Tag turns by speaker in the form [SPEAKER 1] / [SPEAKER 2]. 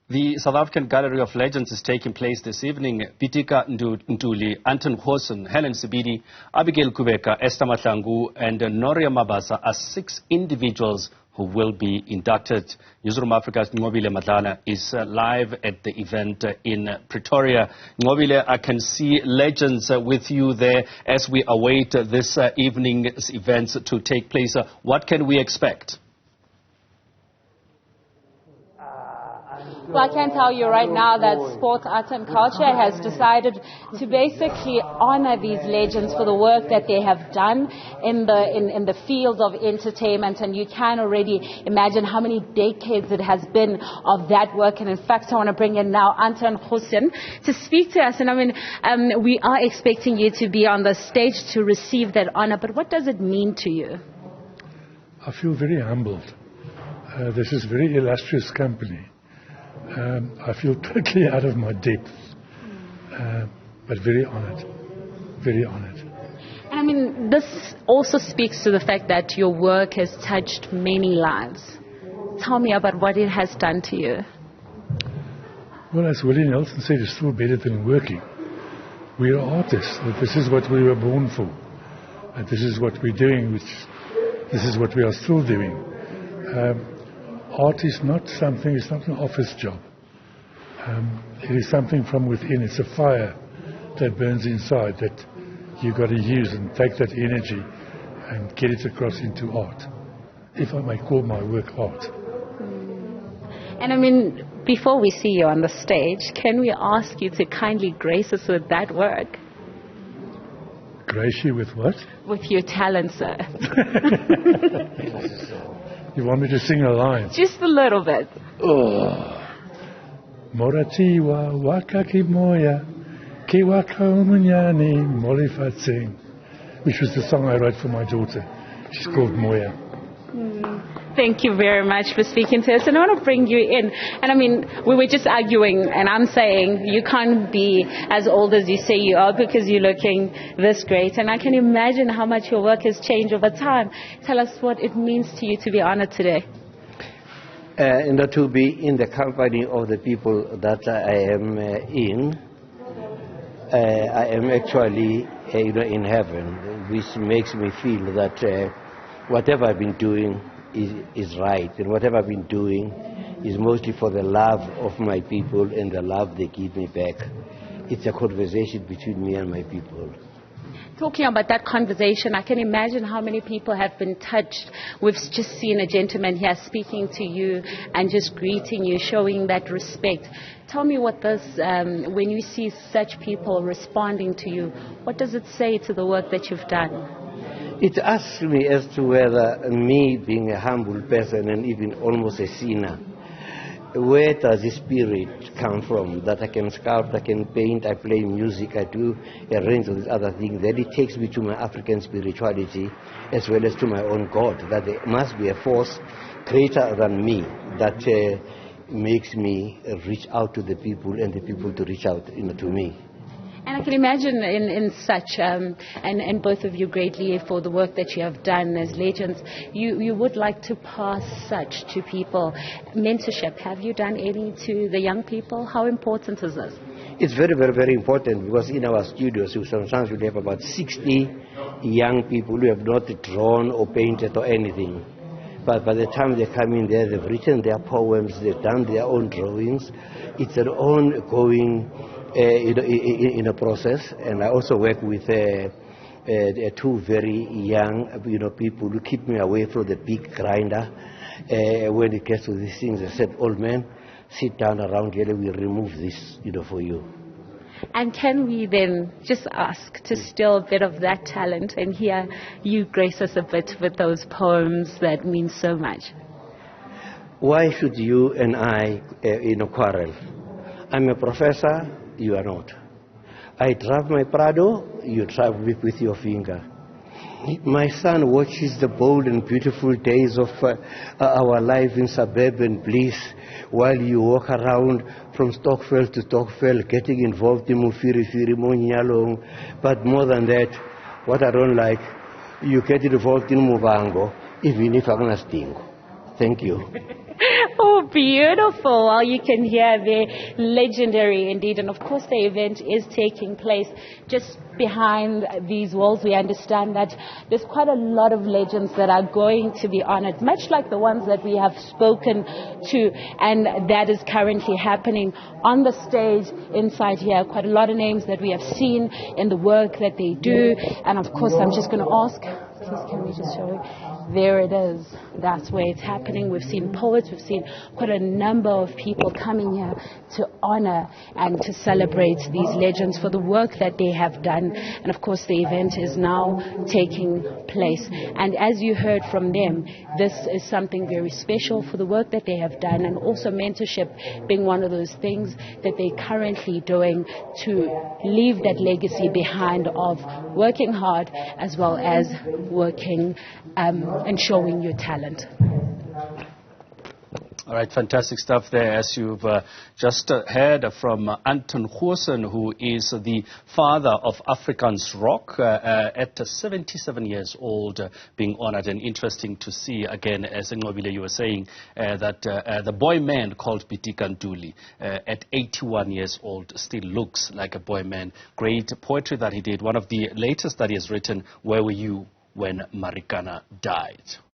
[SPEAKER 1] The South African Gallery of Legends is taking place this evening. Pitika Ntuli, Anton Hosen, Helen Sibidi, Abigail Kubeka, Esther Matlangu, and Noria Mabasa are 6 individuals who will be inducted. Newsroom Africa's Ngobile Madlana is live at the event in Pretoria. Ngobile, I can see legends with you there as we await this evening's events to take place. What can we expect?
[SPEAKER 2] Well, I can tell you right now that Sport, Art and Culture has decided to basically honor these legends for the work that they have done in the field of entertainment. And you can already imagine how many decades it has been of that work. And in fact, I want to bring in now Anton Hosen to speak to us. And I mean, we are expecting you to be on the stage to receive that honor. But what does it mean to you?
[SPEAKER 3] I feel very humbled. This is very illustrious company. I feel totally out of my depth, but very honored, very honored.
[SPEAKER 2] I mean, this also speaks to the fact that your work has touched many lives. Tell me about what it has done to you.
[SPEAKER 3] Well, as Willie Nelson said, it's still better than working. We are artists. This is what we were born for. This is what we're doing, this is what we are still doing. Art is not something, it's not an office job. It is something from within. It's a fire that burns inside that you've got to use and take that energy and get it across into art. If I may call my work art.
[SPEAKER 2] And I mean, before we see you on the stage, can we ask you to kindly grace us with that work?
[SPEAKER 3] Grace you with what?
[SPEAKER 2] With your talent, sir.
[SPEAKER 3] You want me to sing a line?
[SPEAKER 2] Just a little bit.
[SPEAKER 3] Oh. Moratiwa wakaki moya kiwaka umunyani molifatsing, which was the song I wrote for my daughter. She's called Moya.
[SPEAKER 2] Thank you very much for speaking to us. And I want to bring you in. And I mean, we were just arguing, and I'm saying you can't be as old as you say you are because you're looking this great. And I can imagine how much your work has changed over time. Tell us what it means to you to be honored today.
[SPEAKER 4] And to be in the company of the people that I am in. I am actually in heaven, which makes me feel that whatever I've been doing is right, and whatever I've been doing is mostly for the love of my people and the love they give me back. It's a conversation between me and my people.
[SPEAKER 2] Talking about that conversation, I can imagine how many people have been touched. We've just seen a gentleman here speaking to you and just greeting you, showing that respect. Tell me what this, when you see such people responding to you, what does it say to the work that you've done?
[SPEAKER 4] It asks me as to whether me, being a humble person and even almost a sinner, where does the spirit come from that I can sculpt, I can paint, I play music, I do a range of these other things. Then it takes me to my African spirituality as well as to my own God, that there must be a force greater than me that makes me reach out to the people and the people to reach out to me.
[SPEAKER 2] And I can imagine in such, and both of you greatly for the work that you have done as legends, you would like to pass such to people. Mentorship, have you done any to the young people? How important is this?
[SPEAKER 4] It's very, very, very important because in our studios, sometimes we have about 60 young people who have not drawn or painted or anything. But by the time they come in there, they've written their poems, they've done their own drawings. It's an ongoing in a process, and I also work with 2 very young people who keep me away from the big grinder. When it gets to these things, I said, old man, sit down around here, we'll remove this for you.
[SPEAKER 2] And can we then just ask to steal a bit of that talent and hear you grace us a bit with those poems that mean so much?
[SPEAKER 4] Why should you and I quarrel? I'm a professor, you are not. I drive my Prado, you drive with your finger. My son watches the bold and beautiful days of our life in suburban bliss while you walk around from Stockfell to Stockfell getting involved in Mufiri Monyalong. But more than that, what I don't like, you get involved in Muvango, even if I'm going to sting. Thank you.
[SPEAKER 2] Oh, beautiful. Well, you can hear they're legendary indeed. And of course, the event is taking place just behind these walls. We understand that there's quite a lot of legends that are going to be honored, much like the ones that we have spoken to. And that is currently happening on the stage inside here. Quite a lot of names that we have seen in the work that they do. And of course, I'm just going to ask, please, can we just show you? There it is. That's where it's happening. We've seen poets. We've seen quite a number of people coming here to honor and to celebrate these legends for the work that they have done. And of course, the event is now taking place. And as you heard from them, this is something very special for the work that they have done, and also mentorship being one of those things that they're currently doing to leave that legacy behind of working hard as well as working and showing your talent.
[SPEAKER 1] All right, fantastic stuff there, as you've just heard from Anton Goosen, who is the father of Afrikaans rock, at 77 years old, being honored. And interesting to see, again, as Ngobile, you were saying, that the boy man called Pitika Ntuli, at 81 years old, still looks like a boy man. Great poetry that he did. One of the latest that he has written, Where Were You When Marikana Died?